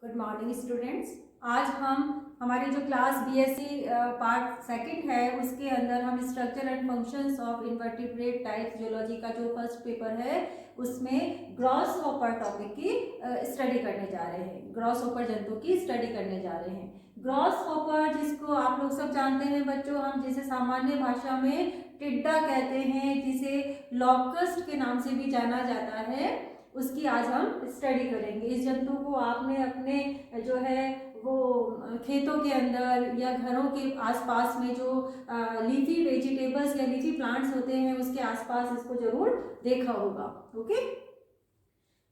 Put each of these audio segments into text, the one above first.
Good morning students. आज हम हमारी जो क्लास बीएससी पार्ट सेकंड है उसके अंदर हम structure and functions of invertebrate type geology का जो फर्स्ट पेपर है उसमें ग्रॉस हॉपर टॉपिक की स्टडी करने जा रहे हैं। ग्रॉस हॉपर जंतु की स्टडी करने जा रहे हैं। ग्रॉस हॉपर जिसको आप लोग सब जानते हैं बच्चों, हम जिसे सामान्य भाषा में टिड्डा कहते हैं, जिसे लॉकस्ट के नाम से भी जाना जाता है, उसकी आज हम स्टडी करेंगे। इस जंतु को आपने अपने जो है वो खेतों के अंदर या घरों के आसपास में जो लीफी वेजिटेबल्स या लीफी प्लांट्स होते हैं उसके आसपास इसको जरूर देखा होगा। ओके,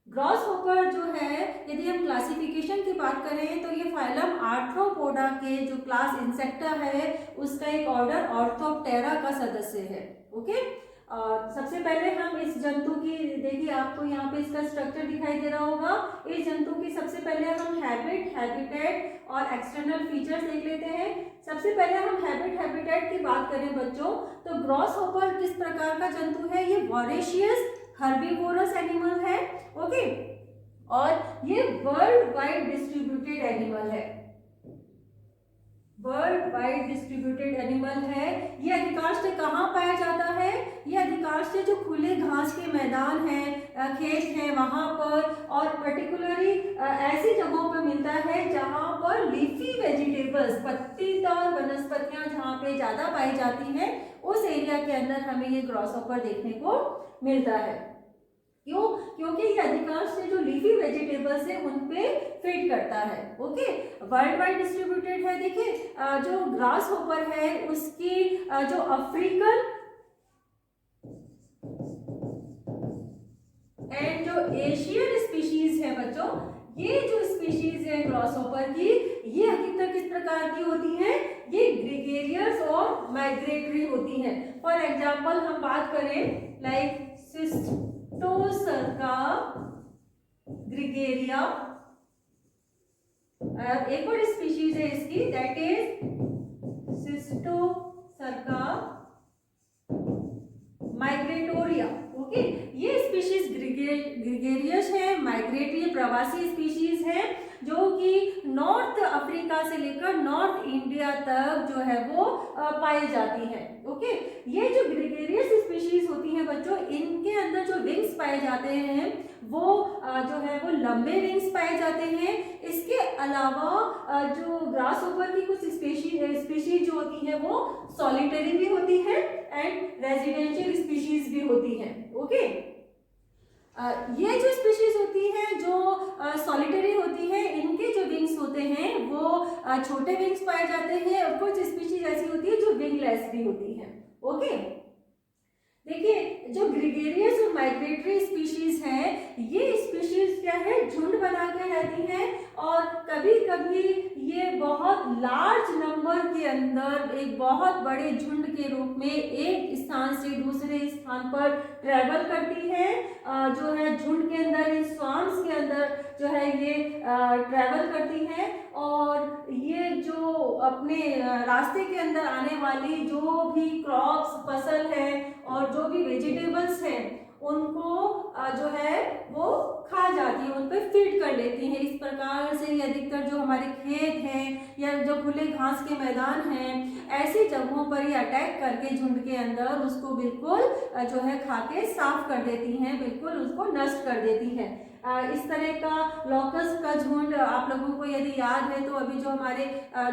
ग्रॉस हॉपर जो है, यदि हम क्लासिफिकेशन की बात करें तो ये फाइलम आर्थ्रोपोडा के जो क्लास इंसेक्टा है उसका एक ऑर्डर ऑर्थोप्टेरा का सदस्य है। ओके, सबसे पहले हम इस जंतु की देखिए, आपको यहाँ पे इसका स्ट्रक्चर दिखाई दे रहा होगा। इस जंतु की सबसे पहले हम हैबिटेट और एक्सटर्नल फीचर्स देख लेते हैं। सबसे पहले हम हैबिटेट की बात करें बच्चों, तो ग्रॉस हॉपर किस प्रकार का जंतु है? ये वॉरेशियस हर्बीवोरस एनिमल है। ओके, और ये वर्ल्ड वाइड डिस्ट्रीब्यूटेड एनिमल है। वर्ल्ड वाइड डिस्ट्रीब्यूटेड एनिमल है। ये अधिकांशतः कहाँ पाया जाता है? ये अधिकांशतः जो खुले घास के मैदान हैं, खेत हैं, वहां पर, और पर्टिकुलरली ऐसी जगहों पर मिलता है जहां पर लीफी वेजिटेबल्स, पत्तीदार वनस्पतियां जहां पे ज्यादा पाई जाती हैं, उस एरिया के अंदर हमें ये ग्रॉस हॉपर देखने को मिलता है। क्यों? क्योंकि ये अधिकांश से जो लीफी वेजिटेबल्स है उन पे फीड करता है। ओके, वर्ल्ड वाइड डिस्ट्रीब्यूटेड है। देखिए, जो ग्रास हॉपर है उसकी जो अफ्रीकन एंड जो एशियन स्पीशीज है बच्चों, ये जो स्पीशीज है ग्रास हॉपर की, ये अधिकतर किस प्रकार की होती हैं? ये ग्रेगेरियस और माइग्रेटरी होती हैं। फॉर एग्जाम्पल हम बात करें लाइक सिस्टोसर्का ग्रेगेरिया, एक और स्पीशीज है इसकी, दैट इज सिस्टोसर्का माइग्रेटोरिया। ओके, ये स्पीशीज ग्रेगेरियस है, माइग्रेटरी प्रवासी स्पीशीज है, जो कि नॉर्थ अफ्रीका से लेकर नॉर्थ इंडिया तक जो है वो पाई जाती है। ओके, ये जो ग्रेगेरियस स्पीशीज होती हैं बच्चों, इनके अंदर जो विंग्स पाए जाते हैं वो जो है वो लंबे विंग्स पाए जाते हैं। इसके अलावा जो ग्रास हॉपर की कुछ स्पीशीज जो होती है वो सॉलिटरी भी होती है एंड रेजिडेंशियल स्पीशीज भी होती है। ओके, ये जो स्पीशीज होती हैं जो सॉलिटरी होती है, इनके जो विंग्स होते हैं वो छोटे विंग्स पाए जाते हैं, और कुछ स्पीशीज ऐसी होती है जो विंगलेस भी होती है। ओके, देखिए, जो ग्रेगेरियस और माइग्रेटरी स्पीशीज हैं, ये स्पीशीज क्या है, झुंड बना के रहती हैं, और कभी कभी ये बहुत लार्ज नंबर के अंदर एक बहुत बड़े झुंड के रूप में एक स्थान से दूसरे स्थान पर ट्रेवल करती है। जो है झुंड के अंदर, इन स्वाम्स के अंदर जो है ये ट्रेवल करती है, और ये जो अपने रास्ते के अंदर आने वाली जो भी क्रॉप्स, फसल है और जो भी वेजिटेबल्स हैं उनको जो है वो खा जाती है, उन पर फीड कर लेती हैं। इस प्रकार से ये अधिकतर जो हमारे खेत हैं या जो खुले घास के मैदान हैं, ऐसी जगहों पर ये अटैक करके झुंड के अंदर उसको बिल्कुल जो है खा के साफ कर देती हैं, बिल्कुल उसको नष्ट कर देती हैं। इस तरह का लॉकस्ट का झुंड आप लोगों को यदि याद है तो अभी जो हमारे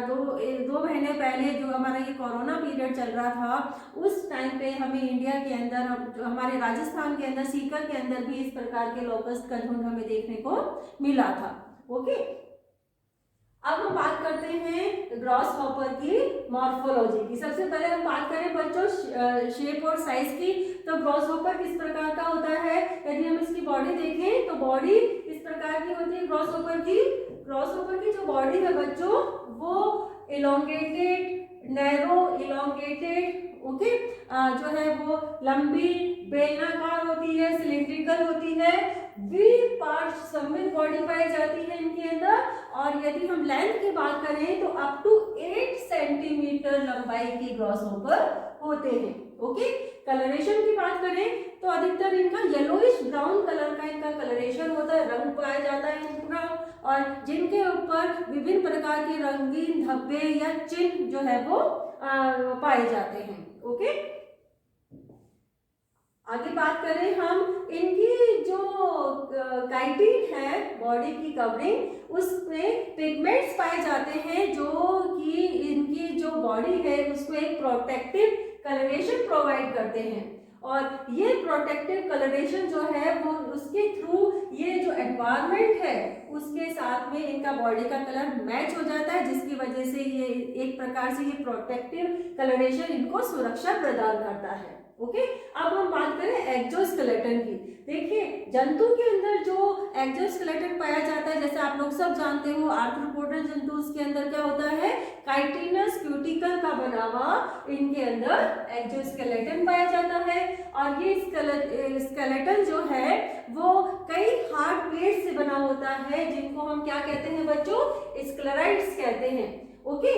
दो महीने पहले जो हमारा ये कोरोना पीरियड चल रहा था, उस टाइम पे हमें इंडिया के अंदर, हमारे राजस्थान के अंदर, सीकर के अंदर भी इस प्रकार के लॉकस्ट का झुंड हमें देखने को मिला था। ओके, अब हम बात करते हैं ग्रॉस हॉपर की मॉर्फोलॉजी की। सबसे पहले हम बात करें बच्चों शेप और साइज की, तो ग्रॉस हॉपर किस प्रकार का होता है? यदि हम इसकी बॉडी देखें तो बॉडी इस प्रकार की होती है ग्रॉस हॉपर की। ग्रॉस हॉपर की जो बॉडी है बच्चों वो इलोंगेटेड, नैरो इलोंगेटेड, ओके, जो है वो लंबी बेलनाकार होती है, सिलिंड्रिकल होती है, वी पार्ट सममित बॉडी पाई जाती है इनके अंदर, और यदि हम लेंथ की बात करें तो अप टू 8 सेंटीमीटर लंबाई के ग्रॉस हॉपर होते हैं। ओके, कलरेशन की बात करें तो अधिकतर इनका येलोइश ब्राउन कलर का इनका कलरेशन होता है, रंग पाया जाता है इनका, और जिनके ऊपर विभिन्न प्रकार के रंगीन धब्बे या चिन्ह जो है वो पाए जाते हैं। ओके, आगे बात करें हम इनकी जो काइटिन है बॉडी की कवरिंग, उसमें पिगमेंट्स पाए जाते हैं जो कि इनकी जो बॉडी है उसको एक प्रोटेक्टिव कलरेशन प्रोवाइड करते हैं। और ये प्रोटेक्टिव कलरेशन जो है वो उसके थ्रू ये जो एनवायरनमेंट है उसके साथ में इनका बॉडी का कलर मैच हो जाता है, जिसकी वजह से ये एक प्रकार से ये प्रोटेक्टिव कलरेशन इनको सुरक्षा प्रदान करता है। ओके, अब हम बात करें एक्सोस्केलेटन की। देखिए, जंतु के अंदर जो एक्सोस्केलेटन पाया जाता है, जैसे आप लोग सब जानते हो आर्थ्रोपोडा जंतु, उसके अंदर क्या होता है, काइटिनस क्यूटिकल का बना हुआ इनके अंदर एक्सोस्केलेटन पाया जाता है। और ये स्केलेटन जो है वो कई हार्ड प्लेट से बना होता है, जिनको हम क्या कहते हैं बच्चों, स्क्लेराइड्स कहते हैं। ओके,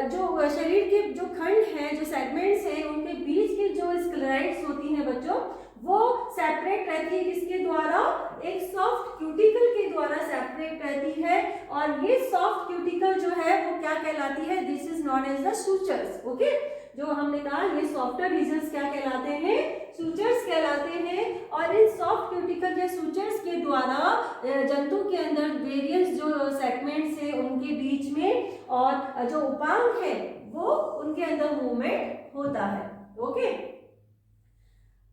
जो शरीर के जो खंड हैं, जो सेगमेंट्स हैं, उनके बीच की जो स्क्लेराइड्स होती हैं बच्चों, वो सेपरेट रहती है किसके द्वारा, एक सॉफ्ट क्यूटिकल के द्वारा सेपरेट रहती है। और ये सॉफ्ट क्यूटिकल जो है वो क्या कहलाती है, this is known as the sutures. Okay, जो हमने कहा ये सॉफ्टर रीजन्स क्या कहलाते हैं, सूचर्स कहलाते हैं। और इन सॉफ्ट क्यूटिकल या सूचर्स के द्वारा जंतु के अंदर वेरियस जो सेगमेंट्स हैं उनके बीच में और जो उपांग है वो उनके अंदर मूवमेंट होता है। ओके,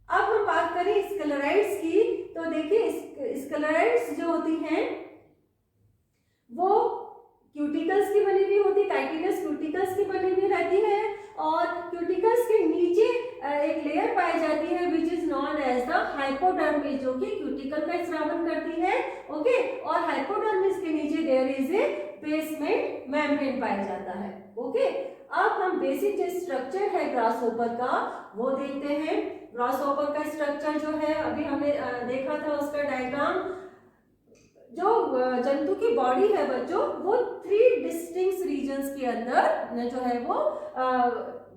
अब हम बात करें स्क्लेराइड्स की, तो देखिए स्क्लेराइड्स जो होती हैं वो क्यूटिकल्स की बनी हुई होती है, काइटिनस क्यूटिकल्स की बनी हुई रहती है। और क्यूटिकल्स के नीचे एक लेयर पाई जाती है which is known as the hypodermis, जो कि क्यूटिकल का स्रावन करती है। ओके, और हाइपोडर्मिस के नीचे there is a basement membrane पाया जाता है। ओके, अब हम बेसिक जो स्ट्रक्चर है ग्रासहोपर का वो देखते हैं। ग्रासहोपर का स्ट्रक्चर जो है अभी हमने देखा था उसका डायग्राम। जो जंतु की बॉडी है बच्चों वो 3 डिस्टिंक्ट रीजन्स के अंदर जो है वो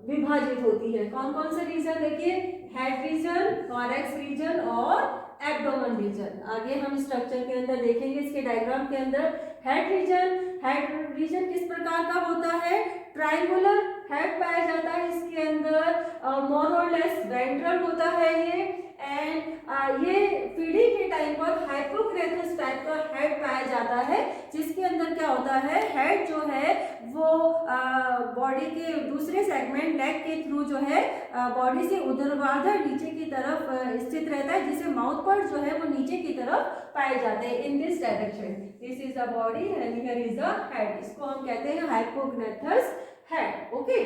विभाजित होती है। कौन कौन से रीजन, देखिए, हेड रीजन, थॉरैक्स रीजन और एब्डोमेन रीजन। आगे हम स्ट्रक्चर के अंदर देखेंगे इसके डायग्राम के अंदर। हेड रीजन किस प्रकार का होता है, ट्रायंगुलर हेड पाया जाता है इसके अंदर, मोर और लेस वेंट्रल होता है ये। एंड ये फीडिंग के टाइम पर हाइपोक्रेथस टाइप का हेड पाया जाता है, जिसके अंदर क्या होता है, हेड जो है वो बॉडी के दूसरे सेगमेंट नेक के थ्रू जो है बॉडी से ऊर्ध्वाधर नीचे की तरफ स्थित रहता है, जिसे माउथ पार्ट जो है वो नीचे की तरफ पाए जाते हैं in this direction. This is the body and here is the head, इसको हम कहते हैं हाइपोग्नेथस हेड। ओके,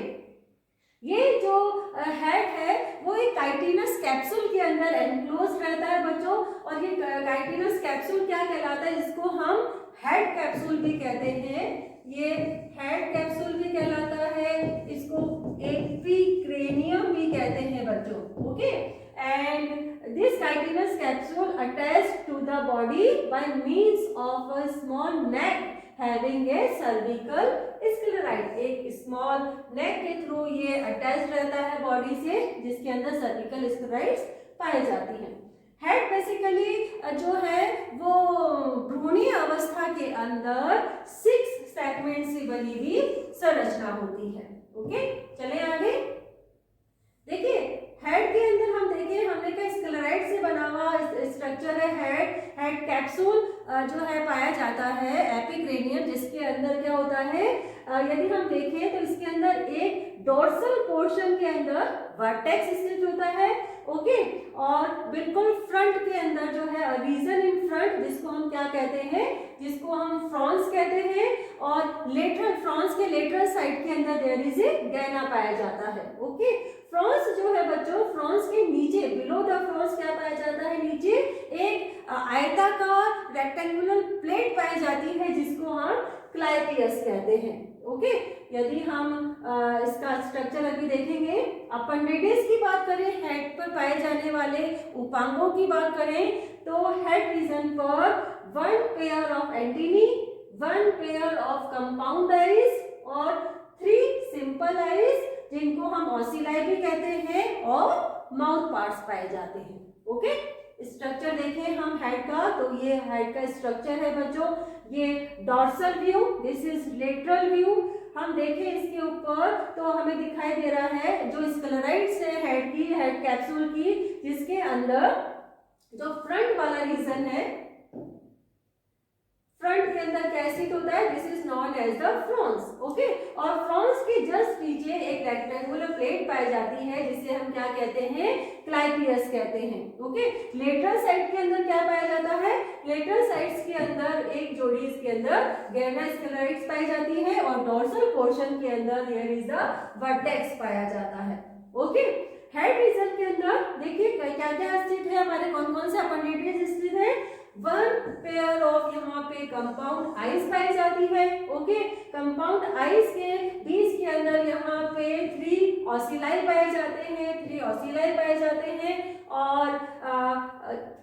ये जो हेड है वो एक काइटिनस कैप्सूल के अंदर एनक्लोज रहता है बच्चों। और ये काइटिनस कैप्सूल क्या कहलाता है, जिसको हम हेड कैप्सूल भी कहते हैं। ये हेड कैप्सूल भी कहलाता है, इसको एपिक्रेनियम भी कहते हैं बच्चों। Okay, and this chitinous capsule attached to the body by means of a small neck having a cervical sclerite. एक स्मॉल नेक के थ्रू ये अटैच रहता है बॉडी से, जिसके अंदर सर्विकल स्क्लेराइड्स पाई जाती हैं। हेड बेसिकली जो है वो भ्रूणीय अवस्था के अंदर 6 सेगमेंट से बनी हुई संरचना होती है। ओके, चले आगे। देखिए, हेड के अंदर हम देखें, हमने कहा स्क्लेराइड से बना हुआ स्ट्रक्चर है हेड कैप्सूल जो है पाया जाता है एपिक्रेनियम, जिसके अंदर क्या होता है, यदि हम देखें तो इसके अंदर एक डोर्सल पोर्शन के अंदर वर्टेक्स स्थित होता है। ओके, और बिल्कुल फ्रंट के अंदर जो है रीजन इन फ्रंट, जिसको हम क्या कहते हैं, जिसको हम फ्रॉन्स कहते हैं। और लेटरल फ्रॉन्स के लेटरल साइड के अंदर देयर इज ए गैना पाया जाता है। ओके, फ्रॉन्स जो है बच्चों, फ्रॉन्स के नीचे बिलो द फ्रॉन्स क्या पाया जाता है, नीचे एक आयताकार रेक्टेंगुलर प्लेट पाई जाती है, जिसको हम क्लाइपियस कहते हैं। ओके, यदि हम इसका स्ट्रक्चर अभी देखेंगे, अपेंडिडेज की बात करें, हेड पर पाए जाने वाले उपांगों की बात करें, तो हेड रीजन पर 1 pair of antennae, 1 pair of compound eyes और 3 सिंपल आइज, जिनको हम ऑसिलाई भी कहते हैं, और माउथ पार्ट्स पाए जाते हैं। ओके, स्ट्रक्चर देखें हम हेड का, तो ये हेड का स्ट्रक्चर है बच्चों, ये dorsal view, this is lateral view. हम देखें इसके ऊपर तो हमें दिखाई दे रहा है जो स्क्लेराइड्स है हेड की, हेड कैप्सूल की, जिसके अंदर जो फ्रंट वाला रीजन है, फ्रंट के अंदर क्या स्थित होता है, this is known as the frons. Okay, और फ्रॉन्स के जस्ट नीचे एक रेक्टेंगुलर प्लेट पाई जाती है जिसे हम क्या कहते हैं, क्लाइपियस कहते हैं। ओके, लेटरल साइड के अंदर क्या पाया जाता है, लेटरल साइड्स के अंदर एक जोड़ी इसके अंदर गैनास्क्लेराइड्स पाई जाती है और डोर्सल पोर्शन के अंदर हियर इज द वर्टेक्स पाया जाता है। ओके, हेड रीजन के अंदर देखिए क्या क्या स्थित है, हमारे कौन कौन से अपेंडिजेस स्थित है, वन पेयर ऑफ यहाँ पे कंपाउंड आइज पाई जाती है। ओके, कंपाउंड आइज के बीच के अंदर यहाँ पे 3 ऑसिलाई पाए जाते हैं, 3 ऑसिलाई पाए जाते हैं, और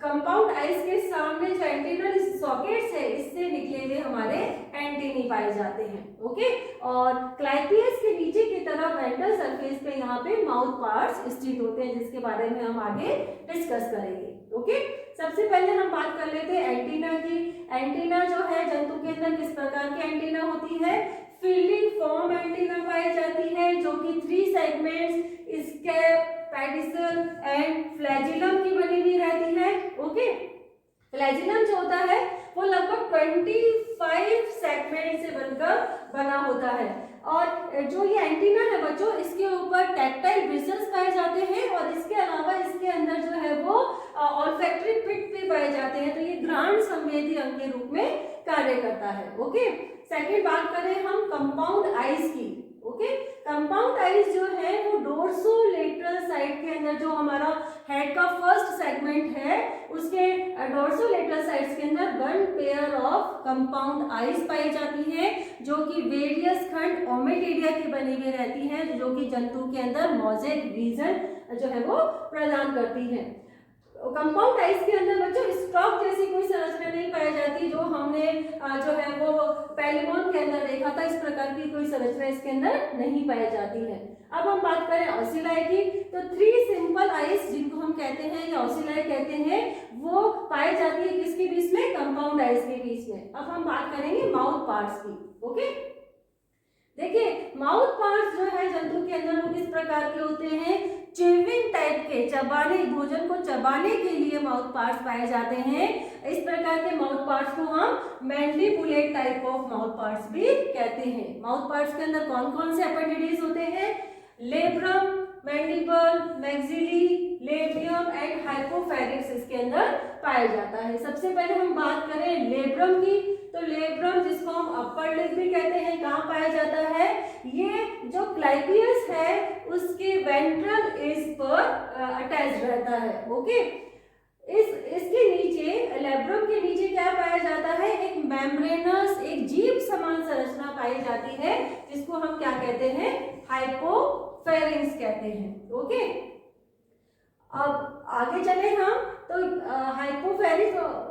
कंपाउंड आइज के सामने जो एंटीनल सॉकेट्स है इससे निकले हुए हमारे एंटीनी पाए जाते हैं। ओके, और क्लाइपियस के नीचे की तरफ वेंट्रल सरफेस पे यहाँ पे माउथ पार्ट्स स्थित होते हैं, जिसके बारे में हम आगे डिस्कस करेंगे। ओके, सबसे पहले हम बात कर लेते हैं एंटीना की। एंटीना जो है जंतु के अंदर किस प्रकार की एंटीना होती है, फील्डिंग फॉर्म एंटीना पाई जाती है, जो कि 3 सेगमेंट्स स्कैप, पेडिसल एंड फ्लैजिलम की बनी हुई रहती है। ओके, फ्लैजिलम जो होता है वो लगभग 25 सेगमेंट से बनकर बना होता है, और जो ये एंटीना है बच्चों इसके ऊपर टैक्टाइल ब्रिसल्स पाए जाते हैं, और इसके अलावा इसके अंदर जो है वो ऑल्फैक्टरी पिट भी पाए जाते हैं, तो ये घ्राण संवेदी अंग के रूप में कार्य करता है। ओके, सेकंड बात करें हम कंपाउंड आइज की। ओके, कंपाउंड आइज जो है वो डोर्सोलेटरल साइड के अंदर, जो हमारा हेड का फर्स्ट सेगमेंट है उसके डोर्सोलेटरल साइड्स के अंदर 1 पेयर ऑफ कंपाउंड आइज पाई जाती है, जो कि वेरियस खंड ओमेटेरिया की बनी हुई रहती है, जो कि जंतु के अंदर मोज़ेक रीजन जो है वो प्रदान करती है। कंपाउंड आइज के अंदर बच्चों स्टॉक जैसी कोई संरचना नहीं पाई जाती, जो हमने जो है वो पेलिमोन के अंदर देखा था, इस प्रकार की कोई संरचना इसके अंदर नहीं पाई जाती है। अब हम बात करें ऑसिलाई की, तो 3 सिंपल आइज जिनको हम कहते हैं या ऑसिलाई कहते हैं, वो पाई जाती है किसके बीच में, कंपाउंड आइज के बीच में। अब हम बात करेंगे माउथ पार्ट्स की। ओके, देखिए माउथ पार्ट्स जो है जंतु के अंदर वो किस प्रकार के होते हैं, च्यूइंग टाइप के, चबाने, भोजन को चबाने के लिए माउथ पार्ट्स पाए जाते हैं। इस प्रकार के माउथ पार्ट्स को हम मैंडिबुलेट टाइप ऑफ माउथ पार्ट्स भी कहते हैं। माउथ पार्ट्स के अंदर कौन कौन से अपेंडिजेस होते हैं, labrum, mandible, maxillae, labium and hypopharynx इसके अंदर पाया जाता है। सबसे पहले हम बात करें लेब्रम की, तो लेब्रम जिसको हम अपर लिप भी कहते हैं, कहाँ पाया जाता है, ये जो क्लाइपियस है उसके वेंट्रल एज पर अटैच रहता है। ओके, इसके नीचे, लेब्रम के नीचे क्या पाया जाता है, एक मेम्ब्रेनस, एक जीभ समान संरचना पाई जाती है, जिसको हम क्या कहते हैं, हाइपोफैरिंक्स कहते हैं। ओके, अब आगे चले हम, तो हाइपोफैरिंक्स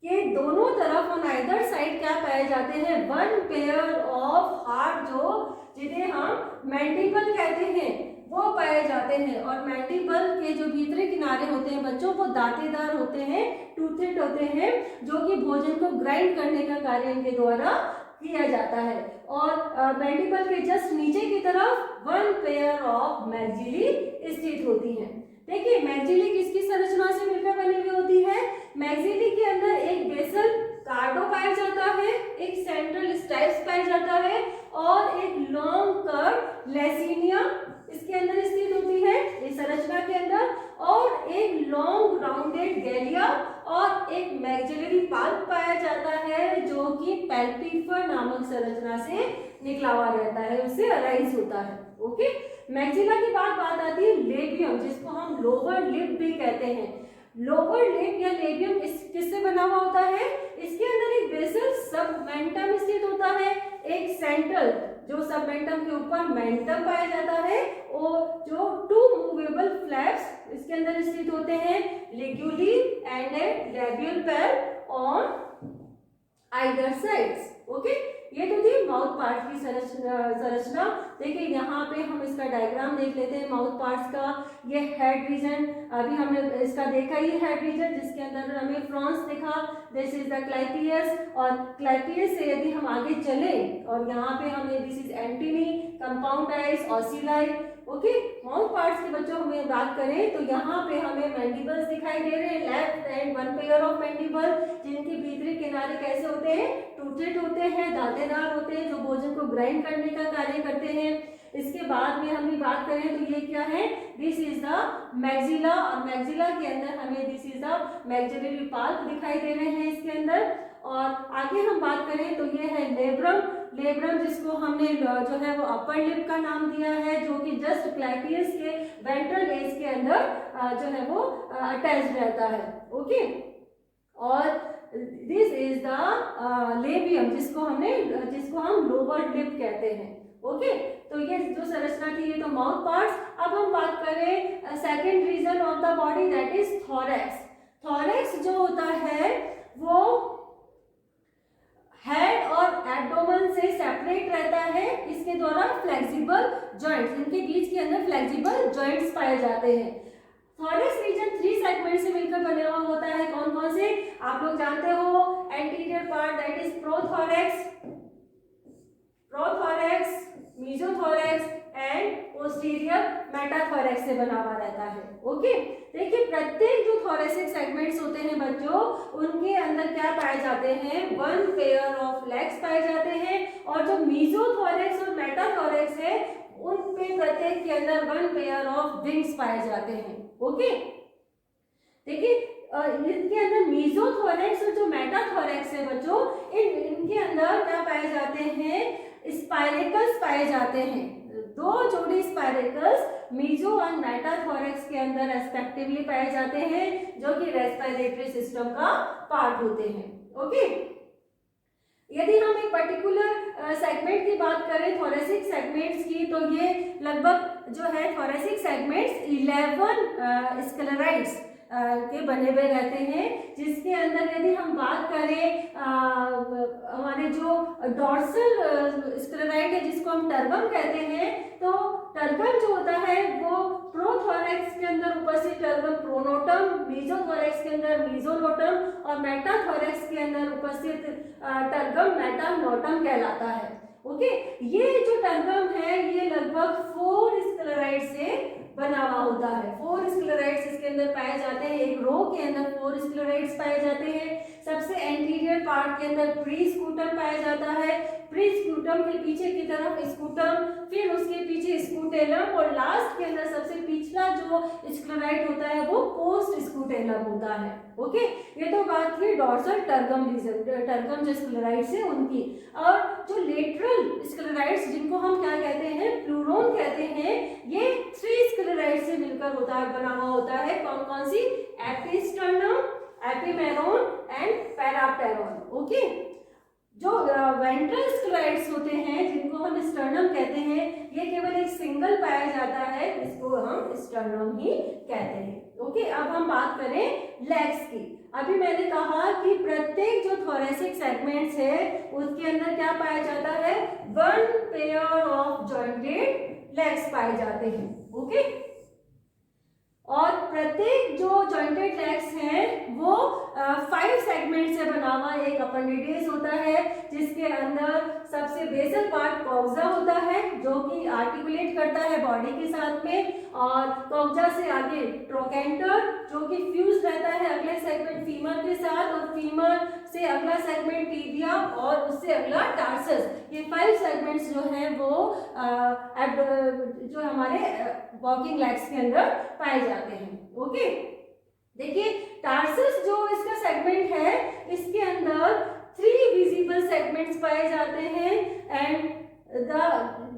के दोनों तरफ ऑन आइदर साइड क्या पाए जाते हैं, 1 पेयर ऑफ हार्ट, जो जिन्हें हम मैंडिबल कहते हैं, वो पाए जाते हैं। और मैंडिबल के जो भीतरी किनारे होते हैं बच्चों, वो दांतेदार होते हैं, टूथेड होते हैं, जो कि भोजन को ग्राइंड करने का कार्य इनके द्वारा किया जाता है। और मैंडिबल के जस्ट नीचे की तरफ 1 पेयर ऑफ मैक्सिली स्थित होती है। देखिए मैक्सिली किसकी संरचना से मिलकर बनी हुई होती है, मैक्सिली के अंदर एक बेसल कार्डो पाया जाता है, एक सेंट्रल स्टाइप्स पाया जाता है, और एक लॉन्ग कर्व लेसिनिया इसके अंदर स्थित होती है इस संरचना के अंदर, और एक लॉन्ग राउंडेड गैलिया और एक मैक्सिलरी पल्प पाया जाता है, जो कि पैल्पिफर नामक संरचना से निकला हुआ रहता है, उससे अराइज होता है। ओके, मैक्सिला के बाद बात आती है लेबियम, जिसको हम लोअर लिप भी कहते हैं। लोअर लिप या लेबियम किससे बना हुआ होता है, इसके अंदर एक बेसल सबमेंटम स्थित होता है, एक सेंट्रल जो सबमेंटम के ऊपर मेंटम पाया जाता है, और जो 2 मूवेबल फ्लैप्स इसके अंदर स्थित होते हैं, ligulae and a labial pair on either sides. Okay, ये तो थी माउथ पार्ट की संरचना देखिए यहाँ पे हम इसका डायग्राम देख लेते हैं माउथ पार्ट्स का। ये हेड रीजन, अभी हमने इसका देखा ही हेड रीजन, जिसके अंदर हमें फ्रॉन्स दिखा, दिस इज द क्लाइपियस, और क्लाइपियस से यदि हम आगे चले और यहाँ पे हमें this is antennae, compound eyes, ocelli. Okay, mouth parts के बच्चों हमें बात करें तो यहाँ पे हमें मैंडिबल्स दिखाई दे रहे हैं, left and one pair of mandible, जिनके भीतरी किनारे कैसे होते हैं, टूटेड होते हैं, दांतेदार होते हैं, जो भोजन को ग्राइंड करने का कार्य करते हैं। इसके बाद में हम बात करें तो ये क्या है, दिस इज द मैक्सिला, और मैक्सिला के अंदर हमें this is the maxillary pulp दिखाई दे रहे हैं इसके अंदर। और आगे हम बात करें तो ये है लेब्रम, लेब्रम जिसको हमने जो है वो अपर लिप का नाम दिया है, जो कि जस्ट क्लाइपियस के वेंट्रल एज के अंदर जो है वो अटैच्ड रहता है। ओके, और दिस इज द लेबियम, जिसको हम लोअर लिप कहते हैं। ओके, तो ये जो संरचना थी ये तो माउथ पार्ट्स। अब हम बात करें second region of the body, that is thorax. Thorax जो होता है वो हेड और एब्डोमेन से सेपरेट रहता है, इसके द्वारा फ्लेक्सिबल जॉइंट्स, इनके बीच के अंदर फ्लेक्सिबल जॉइंट्स पाए जाते हैं। थोरैक्स रीजन 3 सेगमेंट से मिलकर बना हुआ होता है। कौन कौन से आप लोग जानते हो, anterior part that is prothorax, prothorax, mesothorax and posterior metathorax से बना हुआ रहता है। ओके, देखिए प्रत्येक जो थोरेसिक सेगमेंट्स होते हैं बच्चों, उनके अंदर क्या पाए जाते हैं, 1 पेयर ऑफ लेग्स पाए जाते हैं, और जो मेसोथोरैक्स और मेटाथोरैक्स है उन पे प्रत्येक के अंदर 1 पेयर ऑफ विंग्स पाए जाते हैं। ओके, देखिए इनके अंदर मेसोथोरैक्स और जो मेटाथोरैक्स है बच्चों, इनके अंदर क्या पाए जाते हैं, स्पाइरेकल्स पाए जाते हैं। 2 जोड़ी स्पाइरेकल्स मेसो और मेटाथोरैक्स के अंदर रेस्पेक्टिवली पाए जाते हैं, जो कि रेस्पिरेटरी सिस्टम का पार्ट होते हैं। ओके, यदि हम एक पर्टिकुलर सेगमेंट की बात करें थोरेसिक सेगमेंट्स की, तो ये लगभग जो है थोरेसिक सेगमेंट्स 11 स्क्लेराइड्स के बने हुए रहते हैं, जिसके अंदर यदि हम बात करें हमारे जो डॉर्सल स्क्लेराइड है जिसको हम टर्बम कहते हैं, तो टर्बम जो होता है वो प्रोथोरैक्स के अंदर उपस्थित टर्बम प्रोनोटम, मेसोथोरैक्स के अंदर मेसोनोटम और मेटाथोरैक्स के अंदर उपस्थित टर्बम मेटानोटम कहलाता है। ओके, ये जो टर्बम है ये लगभग 4 स्क्लेराइड से बना हुआ होता है। 4 स्क्लेराइड्स इसके अंदर पाए जाते हैं, एक रो के अंदर 4 स्क्लेराइड्स पाए जाते हैं। सबसे एंटीरियर पार्ट के अंदर प्रीस्कूटम पाया जाता है, प्रीस्कूटम के पीछे की तरफ स्कूटम, फिर उसके पीछे स्कूटेलम, और लास्ट के अंदर सबसे पिछला जो स्क्लेराइड होता है वो पोस्ट स्कूटेलम होता है। ओके, ये तो बात थी डॉर्सल टर्गम रीजन, टर्गम जो स्क्लेराइड्स है उनकी। और जो लेटरल स्क्लेराइड्स जिनको हम क्या कहते हैं, प्लूरोन कहते हैं, ये 3 स्क्लेराइड से मिलकर बना हुआ होता है। कौन कौन सी, एपिस्टर्नम, एपिमेरोन एंड पैराप्टेरोन। ओके, जो वेंट्रल स्क्लेराइड्स होते हैं जिनको हम स्टर्नम कहते हैं, ये केवल एक सिंगल पाया जाता है, इसको हम स्टर्नम ही कहते हैं। ओके, अब हम बात करें लेग्स की। अभी मैंने कहा कि प्रत्येक जो थोरेसिक सेगमेंट्स है उसके अंदर क्या पाया जाता है, 1 पेयर ऑफ जॉइंटेड लेग्स पाए जाते हैं। ओके, और प्रत्येक जो जॉइंटेड लेग्स हैं वो 5 सेगमेंट से बना हुआ एक अपेंडिडेज होता है, जिसके अंदर सबसे बेसल पार्ट कॉक्सा होता है जो कि आर्टिकुलेट करता है बॉडी के साथ में, और कॉक्सा से आगे ट्रोकेंटर जो कि फ्यूज रहता है अगले सेगमेंट फीमर के साथ, और फीमर से अगला सेगमेंट टीबिया, और उससे अगला टार्सस। ये 5 सेगमेंट्स जो हैं वो जो हमारे वॉकिंग लेग्स के अंदर पाए जाते हैं। ओके, देखिए टार्सस जो इसका सेगमेंट है इसके अंदर 3 विजिबल सेगमेंट्स पाए जाते हैं, एंड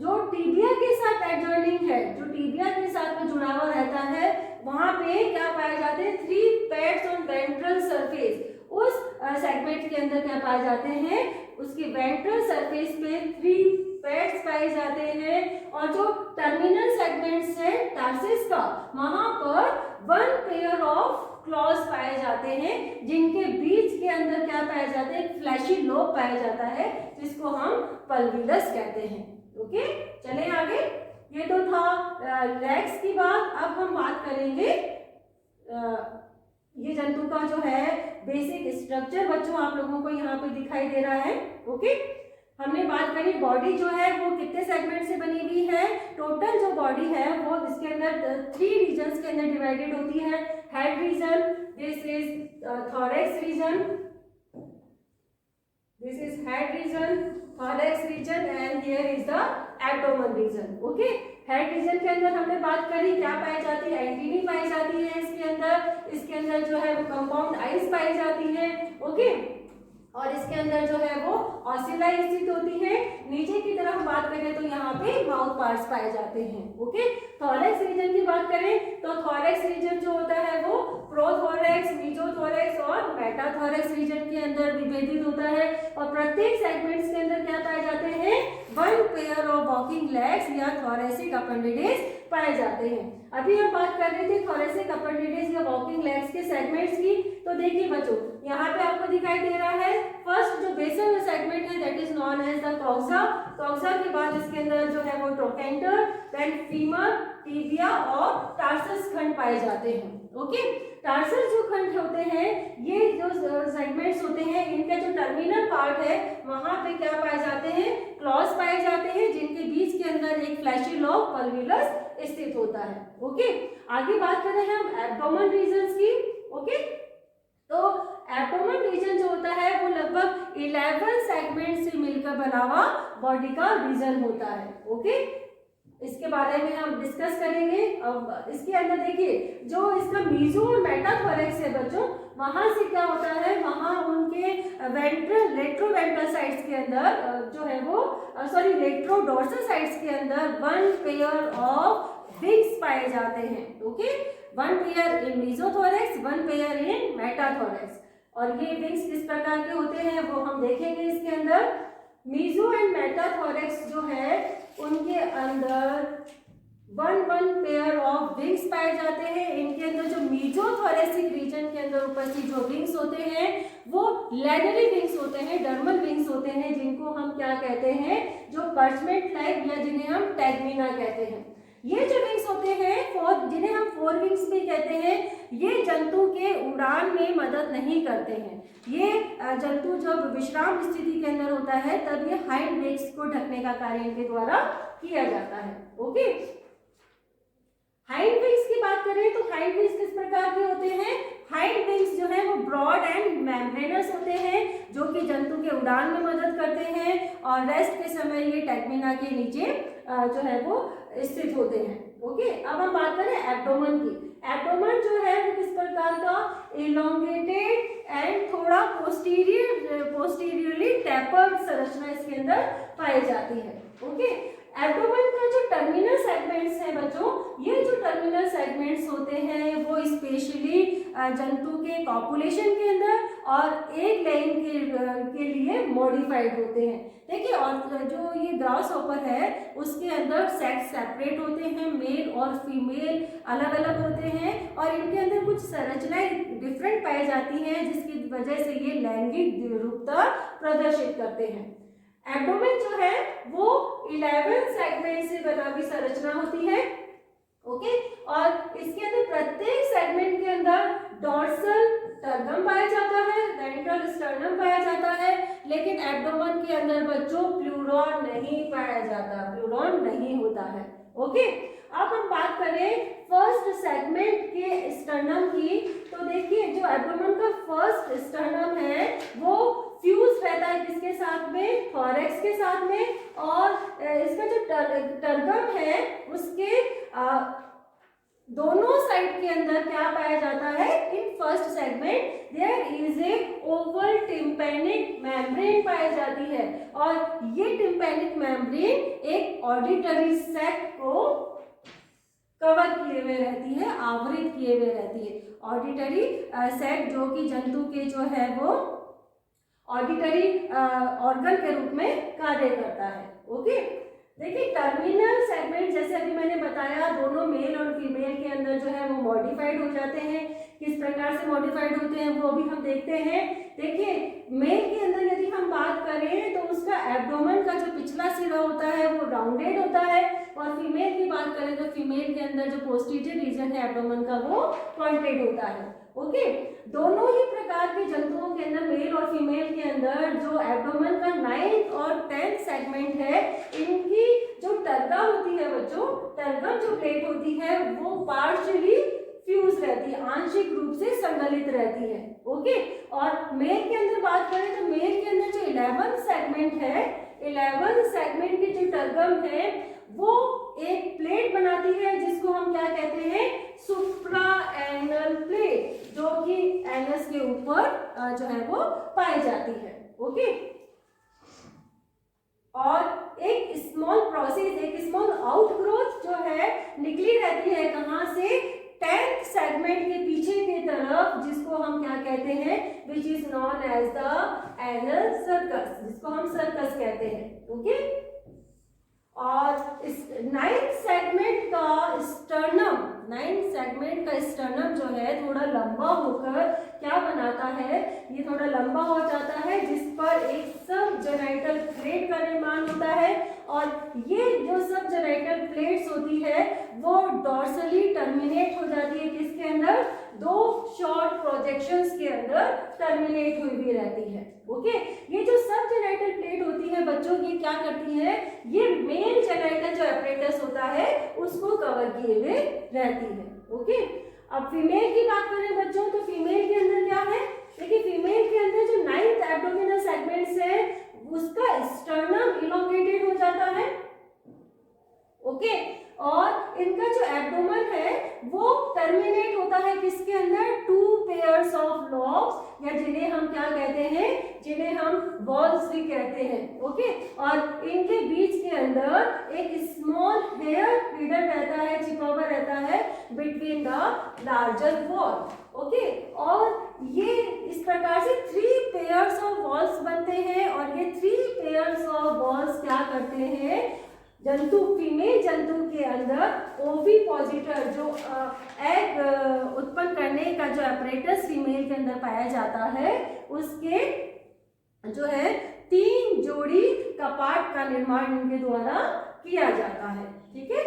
जो टीबिया के साथ एडजॉइनिंग है, जो टीबिया के साथ में जुड़ा हुआ रहता है, वहां पे क्या पाए जाते हैं, 3 पैड्स ऑन वेंट्रल सरफेस। उस सेगमेंट के अंदर क्या पाए जाते हैं, उसके वेंट्रल सरफेस पे 3 पैड्स पाए जाते हैं, और जो टर्मिनल सेगमेंट्स है टार्सिस का, वहां पर 1 पेयर ऑफ क्लॉज पाए जाते हैं, जिनके बीच के अंदर क्या पाया जाता है, एक फ्लैशी लोब पाया जाता है जिसको हम पल्विलस कहते हैं। ओके, चले आगे। ये तो था लेग्स की बात। अब हम बात करेंगे ये जंतु का जो है बेसिक स्ट्रक्चर। बच्चों आप लोगों को यहाँ पे दिखाई दे रहा है। ओके, हमने बात करी बॉडी जो है वो कितने सेगमेंट से बनी हुई है। टोटल जो बॉडी है वो इसके अंदर 3 रीजन्स के अंदर डिवाइडेड होती है। Head region, this is thorax region, this is head region, thorax region and here is the abdomen region. Okay, head region के अंदर हमने बात करी क्या पाई जाती है, एंटीनी पाई जाती है इसके अंदर जो है वो कंपाउंड आइज पाई जाती है। ओके, और इसके अंदर जो है वो ऑसिलाई स्थित होती है। नीचे की तरफ बात करें तो यहाँ पे माउथ पार्ट्स पाए जाते हैं। ओके, थॉरैक्स रीजन की बात करें तो थॉरैक्स रीजन जो होता है वो प्रोथोरैक्स, मीजोथोरैक्स और मेटाथोरैक्स रीजन के अंदर विभेदित होता है। और प्रत्येक सेगमेंट्स के अंदर क्या पाए जाते हैं, 1 पेयर ऑफ वॉकिंग लेग्स या थोरैसिक अपेंडिडेज पाए जाते हैं। अभी हम बात कर रहे थे थोरैसिक अपेंडिडेज या वॉकिंग लेग्स के सेगमेंट्स की। तो देखिए बच्चों, यहाँ पे आपको दिखाई दे रहा है फर्स्ट जो बेसल सेगमेंट है that is known as the coxa. Coxa के बाद इसके अंदर जो है वो ट्रोकेंटर, देन फीमर, टिबिया और टार्सस खंड पाए जाते हैं। ओके, टार्सस जो खंड होते हैं, ये जो सेगमेंट्स होते हैं, इनका जो टर्मिनल पार्ट है वहां पे क्या पाए जाते हैं, क्लॉज पाए जाते हैं, जिनके बीच के अंदर एक फ्लैशी लॉब पल्विलस स्थित होता है। ओके, आगे बात करें हम एब्डोमेन रीजन्स की। ओके, तो एब्डोमेन रीजन जो होता है वो लगभग 11 सेगमेंट से मिलकर बना हुआ बॉडी का रीजन होता है। ओके, इसके बारे में हम डिस्कस करेंगे। अब इसके अंदर देखिए जो इसका मीजो और मेटाथोरैक्स है बच्चों, वहां से क्या होता है, वहां उनके वेंट्रल रेट्रोवेंट्रल साइड्स के अंदर जो है वो रेट्रोडोर्सल साइड्स के अंदर 1 पेयर ऑफ विंग्स पाए जाते हैं। ओके, 1 पेयर इन मीजोथोरैक्स, 1 पेयर इन मेटाथोरैक्स। और ये विंग्स किस प्रकार के होते हैं वो हम देखेंगे इसके अंदर। मीजो एंड मेटाथोरैक्स जो है उनके अंदर 1 पेयर ऑफ विंग्स पाए जाते हैं। इनके अंदर जो मीजोथोरैसिक रीजन के अंदर उपस्थित जो विंग्स होते हैं वो लैडरी विंग्स होते हैं, डर्मल विंग्स होते हैं, जिनको हम क्या कहते हैं, जो पर्चमेंट लाइक या जिन्हें हम टैगमिना कहते हैं। ये जो विंग्स होते हैं जिन्हें हम 4 विंग्स भी कहते हैं, ये जंतु के उड़ान में मदद नहीं करते हैं। ये जंतु जब विश्राम स्थिति के अंदर होता है तब ये हाइंड विंग्स को ढकने का कार्य इनके द्वारा किया जाता है। ओके, हाइंड विंग्स की बात करें तो हाइंड विंग्स किस प्रकार के होते हैं, हाइंड विंग्स जो है वो ब्रॉड एंड मेम्ब्रेनस होते हैं, जो कि जंतु के उड़ान में मदद करते हैं और रेस्ट के समय ये टैगमिना के नीचे जो है वो स्थित होते हैं। ओके, अब हम बात करें एब्डोमेन की। एब्डोमेन जो है वो किस प्रकार का, इलोंगेटेड एंड थोड़ा पोस्टीरियरली टैपर्ड संरचना इसके अंदर पाई जाती है। ओके, एब्डोमेन का जो टर्मिनल सेगमेंट्स है बच्चों, ये जो टर्मिनल सेगमेंट्स होते हैं वो स्पेशली जंतु के कॉपुलेशन के अंदर और एग लेइंग के लिए मॉडिफाइड होते हैं। देखिए, और जो ये ग्रास हॉपर है उसके अंदर सेक्स सेपरेट होते हैं, मेल और फीमेल अलग अलग होते हैं और इनके अंदर कुछ संरचनाएं डिफरेंट पाई जाती हैं, जिसकी वजह से ये लैंगिक रूपता प्रदर्शित करते हैं। एब्डोमेन जो है वो 11 सेगमेंट से बना हुई संरचना होती है। ओके, और इसके अंदर प्रत्येक सेगमेंट के अंदर डॉर्सल टर्गम पाया जाता है, वेंट्रल स्टर्नम पाया जाता है, लेकिन एब्डोमेन के अंदर बच्चों प्लूरॉन नहीं पाया जाता, प्लूरॉन नहीं होता है। ओके, अब हम बात करें फर्स्ट सेगमेंट के स्टर्नम की। तो देखिए जो एब्डोमेन का फर्स्ट स्टर्नम है वो फ्यूज रहता है किसके साथ में, थोरैक्स के साथ में, और इसका जो टर्गम है उसके दोनों साइड के अंदर क्या पाया जाता है, in first segment there is a oval tympanic membrane पाई जाती है और ये टिम्पैनिक मेम्ब्रेन एक ऑडिटरी सैक को कवर किए हुए रहती है, आवृत किए हुए रहती है। ऑडिटरी सैक जो कि जंतु के जो है वो ऑडिटरी ऑर्गन के रूप में कार्य करता है। ओके, देखिए टर्मिनल सेगमेंट जैसे अभी मैंने बताया दोनों मेल और फीमेल के अंदर जो है वो मॉडिफाइड हो जाते हैं। किस प्रकार से मॉडिफाइड होते हैं वो भी हम देखते हैं। देखिए मेल के अंदर यदि हम बात करें तो उसका एब्डोमेन का जो पिछला सिरा होता है वो राउंडेड होता है, और फीमेल की बात करें तो फीमेल के अंदर जो पोस्टीरियर रीजन है एब्डोमेन का वो पॉइंटेड होता है। ओके, दोनों ही प्रकार के जंतुओं के अंदर मेल और फीमेल के अंदर जो एब्डोमेन का 9th और 10th सेगमेंट है, इनकी जो टर्गा होती है बच्चों, टर्गम जो प्लेट होती है वो पार्शियली फ्यूज रहती है, आंशिक रूप से संगलित रहती है। ओके, और मेल के अंदर बात करें तो मेल के अंदर जो 11th सेगमेंट है, 11th सेगमेंट की जो टर्गम है वो एक प्लेट बनाती है जिसको हम क्या कहते हैं, सुप्रा एनल प्लेट, जो कि एनस के ऊपर जो है वो पाई जाती है। ओके, और एक स्मॉल प्रोसेस, एक स्मॉल आउटग्रोथ जो है निकली रहती है कहां से, 10th सेगमेंट के पीछे की तरफ, जिसको हम क्या कहते हैं, which is known as the anal cercus, जिसको हम सर्कस कहते हैं। ओके, और इस 9th सेगमेंट का स्टर्नम, 9th सेगमेंट का स्टर्नम जो है थोड़ा लंबा होकर क्या बनाता है, ये थोड़ा लंबा हो जाता है, जिस पर एक सब जेनाइटल प्लेट का निर्माण होता है, और ये जो सब जेनाइटल प्लेट्स होती है वो डॉर्सली टर्मिनेट हो जाती है, किसके अंदर, दो शॉर्ट प्रोजेक्शंस के अंदर टर्मिनेट हुई भी रहती है। ओके, ये जो सब जेनाइटल प्लेट होती है बच्चों, ये क्या करती है, ये मेल जेनाइटल जो एपरेटस होता है उसको कवर किए हुए रहती है। ओके, अब फीमेल की बात करें बच्चों, तो फीमेल के अंदर क्या है, देखिए फीमेल के अंदर जो 9th एब्डोमिनल सेगमेंट्स है उसका स्टर्नम इलोंगेटेड हो जाता है। ओके, और इनका जो एब्डोमेन है वो टर्मिनेट होता है किसके अंदर, 2 पेयर्स ऑफ लॉब्स, या जिन्हें हम क्या कहते हैं, जिन्हें हम वॉल्स भी कहते हैं। ओके, और इनके बीच के अंदर एक स्मॉल हेयर फीडर रहता है, छिपा हुआ रहता है between the larger wall. Okay, और ये इस प्रकार से 3 पेयर्स ऑफ वॉल्स बनते हैं, और ये 3 पेयर्स ऑफ वॉल्स क्या करते हैं, जंतु, फीमेल जंतु के अंदर ओविपोजिटर, जो एग उत्पन्न करने का जो एपरेटस फीमेल के अंदर पाया जाता है, उसके जो है 3 जोड़ी कपाट का निर्माण इनके द्वारा किया जाता है। ठीक है,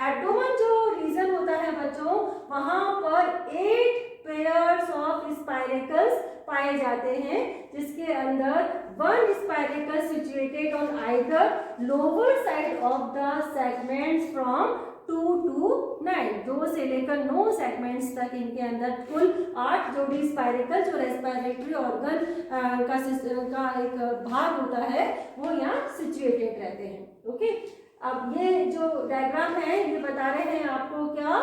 एब्डोमेन जो रीजन होता है बच्चों, वहां पर 8 पेयर्स ऑफ स्पाइरेकल्स पाए जाते हैं, जिसके अंदर 1 spiracle situated on either lower side of the segments from 2 to 9, 2 से लेकर 9 सेगमेंट्स तक इनके अंदर कुल 8 जोड़ी स्पाइरेकल जो रेस्पिरेटरी ऑर्गन का एक भाग होता है वो यहाँ सिचुएटेड रहते हैं। ओके, अब ये जो डायग्राम है ये बता रहे हैं आपको क्या,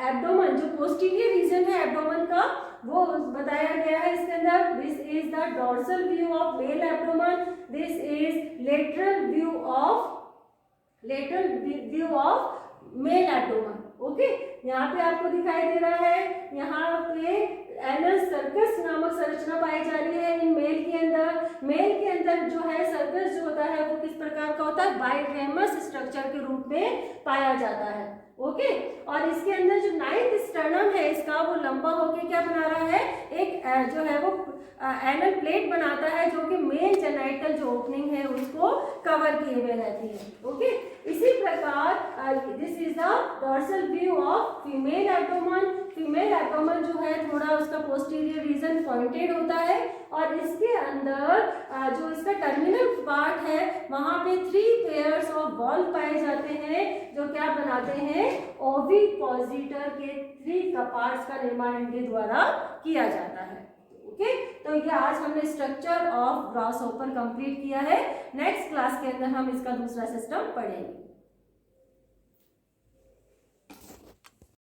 एब्डोमेन जो पोस्टीरियर रीजन है एब्डोमेन का वो बताया गया है इसके अंदर। This is the dorsal view of male abdomen, this is lateral view of male abdomen. Okay, यहाँ पे आपको दिखाई दे रहा है, यहाँ पे एनल सर्कस नामक संरचना पाई जा रही है इन मेल के अंदर। मेल के अंदर जो है सर्कस जो होता है वो किस प्रकार का होता है, बाइरेमस स्ट्रक्चर के रूप में पाया जाता है। ओके, और इसके अंदर जो 9th स्टर्नम है इसका वो लंबा होके क्या बना रहा है, एक जो है वो एनल प्लेट बनाता है, जो कि मेल जेनाइटल जो ओपनिंग है उसको कवर किए हुए रहती है। ओके, इसी प्रकार this is the dorsal view of female abdomen. Female abdomen जो है थोड़ा उसका पोस्टीरियर रीजन पॉइंटेड होता है, और इसके अंदर जो इसका टर्मिनल पार्ट है वहां पे 3 पेयर्स ऑफ वॉल पाए जाते हैं, जो क्या बनाते हैं, ओविपोजिटर के 3 कपार्ट्स का निर्माण इनके द्वारा किया जाता है। ओके, तो ये आज हमने स्ट्रक्चर ऑफ ग्रासहॉपर कंप्लीट किया है। नेक्स्ट क्लास के अंदर हम इसका दूसरा सिस्टम पढ़ेंगे।